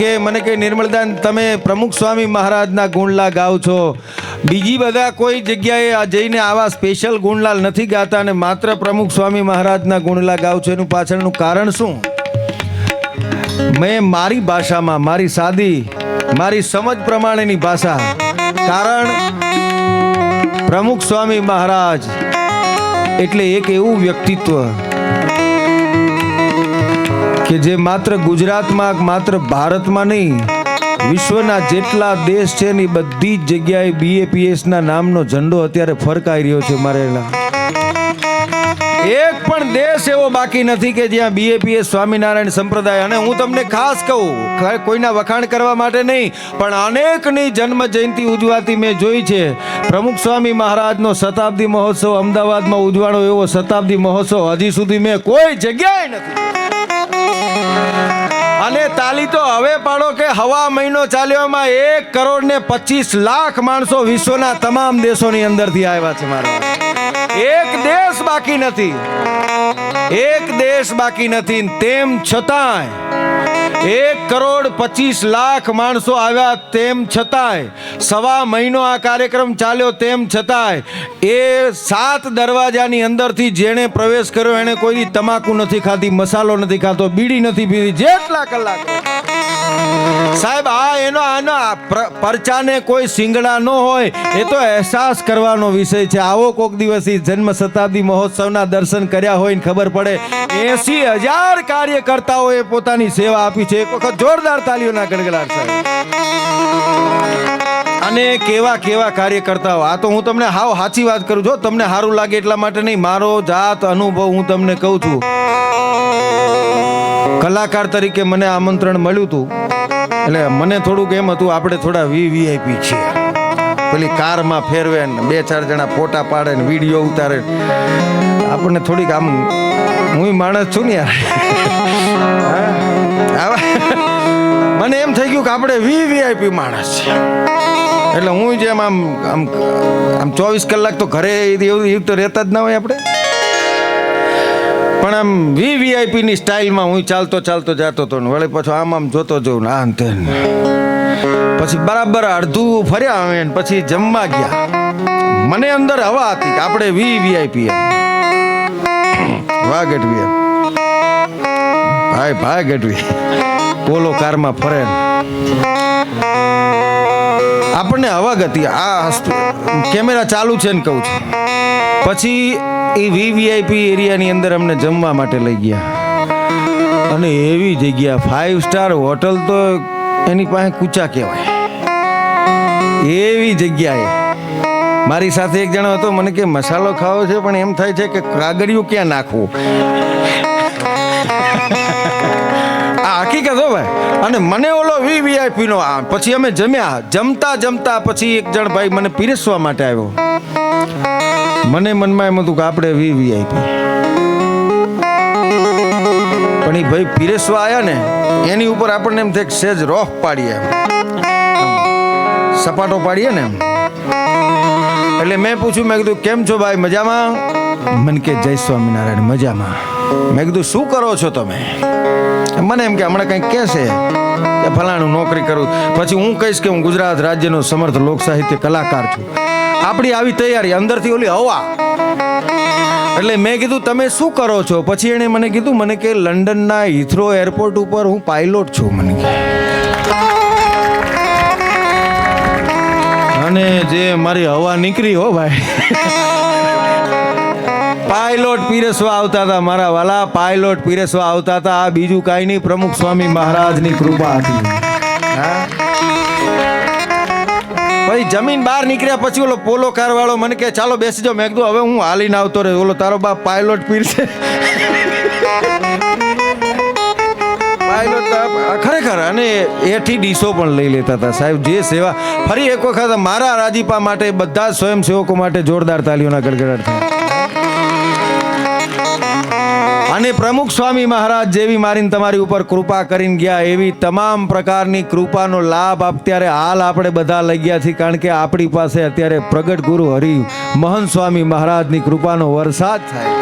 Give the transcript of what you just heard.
કે મને કે નિર્મલદાન તમે પ્રમુખ સ્વામી મહારાજના ગુણલા ગાઓ છો, બીજી બધા કોઈ જગ્યાએ જઈને આવા સ્પેશિયલ ગુણલાલ નથી ગાતા અને માત્ર પ્રમુખ સ્વામી મહારાજના ગુણલા ગાઓ છો, એનું પાછળનું કારણ શું? મેં મારી ભાષામાં, મારી સાદી, મારી સમજ પ્રમાણેની ભાષા, કારણ પ્રમુખ સ્વામી મહારાજ એટલે એક એવું વ્યક્તિત્વ કે જે માત્ર ગુજરાતમાં, માત્ર ભારતમાં નહીં, વિશ્વના જેટલા દેશ છે ને બધી જ જગ્યાએ BAPS ના નામનો ઝંડો અત્યારે ફરકાઈ રહ્યો છે મારેલા. એક પણ દેશ એવો બાકી નથી કે જ્યાં BAPS સ્વામિનારાયણ સંપ્રદાય, અને હું તમને ખાસ કહું, કોઈના વખાણ કરવા માટે નહીં, પણ અનેકની જન્મ જયંતિ ઉજવાતી મેં જોઈ છે. પ્રમુખ સ્વામી મહારાજનો શતાબ્દી મહોત્સવ અમદાવાદમાં ઉજવાણો એવો શતાબ્દી મહોત્સવ હજી સુધી મેં કોઈ જગ્યાએ નથી. અને તાલી તો હવે પાડો કે હવા મહિનો ચાલ્યોમાં 1,25,00,000 માણસો વિશ્વના તમામ દેશોની અંદરથી આવ્યા છે. મારા એક દેશ બાકી નથી, એક દેશ બાકી નથી. તેમ છતાંય 1,25,00,000 માણસો આવ્યા, તેમ છતાંય સવા મહિનો આ કાર્યક્રમ ચાલ્યો, તેમ છતાંય એ 7 દરવાજાની અંદરથી જેણે પ્રવેશ કર્યો એને કોઈ તમાકુ નથી ખાધી, મસાલો નથી ખાતો, બીડી નથી પીધી, જેટલા કલાક. સાહેબ આનો પરચાને કોઈ સિંગડા ન હોય, એ તો અહેસાસ કરવાનો વિષય છે. આવો કોક દિવસ જન્મ શતાબ્દી મહોત્સવના દર્શન કર્યા હોય ને ખબર પડે 80,000 કાર્યકર્તાઓએ પોતાની સેવા આપી છે. એક વખત જોરદાર તાલીઓના ગડગડાટ સાહેબ. અને કેવા કેવા કાર્યકર્તાઓ. આ તો હું તમને હાવ સાચી વાત કરું છું, તમને સારું લાગે એટલા માટે નહીં, મારો જાત અનુભવ હું તમને કહું છું. કલાકાર તરીકે મને આમંત્રણ મળ્યું હતું, એટલે મને થોડુંક એમ હતું આપણે થોડા VIP છીએ, પેલી કારમાં ફેરવે ને 2-4 જણા ફોટા પાડે ને વિડીયો ઉતારે, આપણને થોડીક આમ, હું માણસ છું ને યાર, મને એમ થઈ ગયું કે આપણે VIP માણસ છે. એટલે હું જેમ આમ 24 કલાક તો ઘરે એવું તો રહેતા જ ના હોય આપણે, પણ આમ VIP ની સ્ટાઇલમાં હું ચાલતો જતો હતો ને વળી પાછો આમ જોતો જઉં ને આ તે, પછી બરાબર અડધું ફર્યા આવે ને પછી જમવા ગયા. મને અંદર હવા હતી કે આપણે VIP વાહ ગઢવી ભાઈ ગઢવી પોલો કારમાં ફરે, આપણને હવા ગતિ. આ કેમેરા ચાલુ છે ને કહું છું. પછી એ VIP એરિયાની અંદર અમને જમવા માટે લઈ ગયા, અને એવી જગ્યા 5 સ્ટાર હોટલ તો એની પાસે કૂચા કહેવાય એવી જગ્યાએ. મારી સાથે એક જણો હતો, મને કે મસાલો ખાવો છે પણ એમ થાય છે કે કાગળિયું ક્યાં નાખવું. આ હકીકત હો ભાઈ. અને મને ઓલો VIP નો પછી અમે જમતા પછી એક જણ ભાઈ મને પીરસવા માટે આવ્યો. મને મનમાં એમ હતું કે આપણે VIP, પણ એ ભાઈ પીરસવા આવ્યા ને એની ઉપર આપણને એમ થાય સેજ રોફ પાડીએ, સપાટો પાડીએ ને એમ. એટલે મેં પૂછ્યું, મેં કીધું કેમ છો ભાઈ, મજામાં? મને કે જય સ્વામિનારાયણ, મજામાં. મેં કીધું શું કરો છો તમે? મને એમ કે હમણાં કંઈક કહેશે કે ફલાણું નોકરી કરું. પછી હું કહીશ કે હું ગુજરાત રાજ્યનો સમર્થ લોક સાહિત્ય કલાકાર છું. આપણી આવી તૈયારી અંદરથી ઓલી હવા. એટલે મેં કીધું તમે શું કરો છો? પછી એણે મને કીધું, મને કે લંડનના હિથ્રો એરપોર્ટ ઉપર હું પાયલોટ છું. મને અને જે મારી હવા નીકળી હો ભાઈ, પાયલોટ પીરસવા આવતા હતા મારા વાલા, પાયલોટ પીરસવા આવતા હતા. આ બીજું કાંઈ નહીં, પ્રમુખ સ્વામી મહારાજની કૃપા હતી. પછી જમીન બહાર નીકળ્યા પછી ઓલો પોલો કાર વાળો મને કે ચાલો બેસી જાઓ. મેં કીધું હવે હું હાલીને આવતો રહ્યો, ઓલો તારો બાપ પાયલોટ પીરસે. પાયલોટ ખરેખર. અને એથી ડીશો પણ લઈ લેતા હતા સાહેબ. જે સેવા. ફરી એક વખત મારા રાજીપા માટે બધા સ્વયંસેવકો માટે જોરદાર તાલીઓના ગડગડાટ થાય. અને પ્રમુખ સ્વામી મહારાજ જેવી મારીને તમારી ઉપર કૃપા કરીને ગયા, એવી તમામ પ્રકારની કૃપાનો લાભ અત્યારે હાલ આપણે બધા લઈ ગયા છીએ. કારણ કે આપણી પાસે અત્યારે પ્રગટ ગુરુ હરિ મહંત સ્વામી મહારાજની કૃપાનો વરસાદ થાય.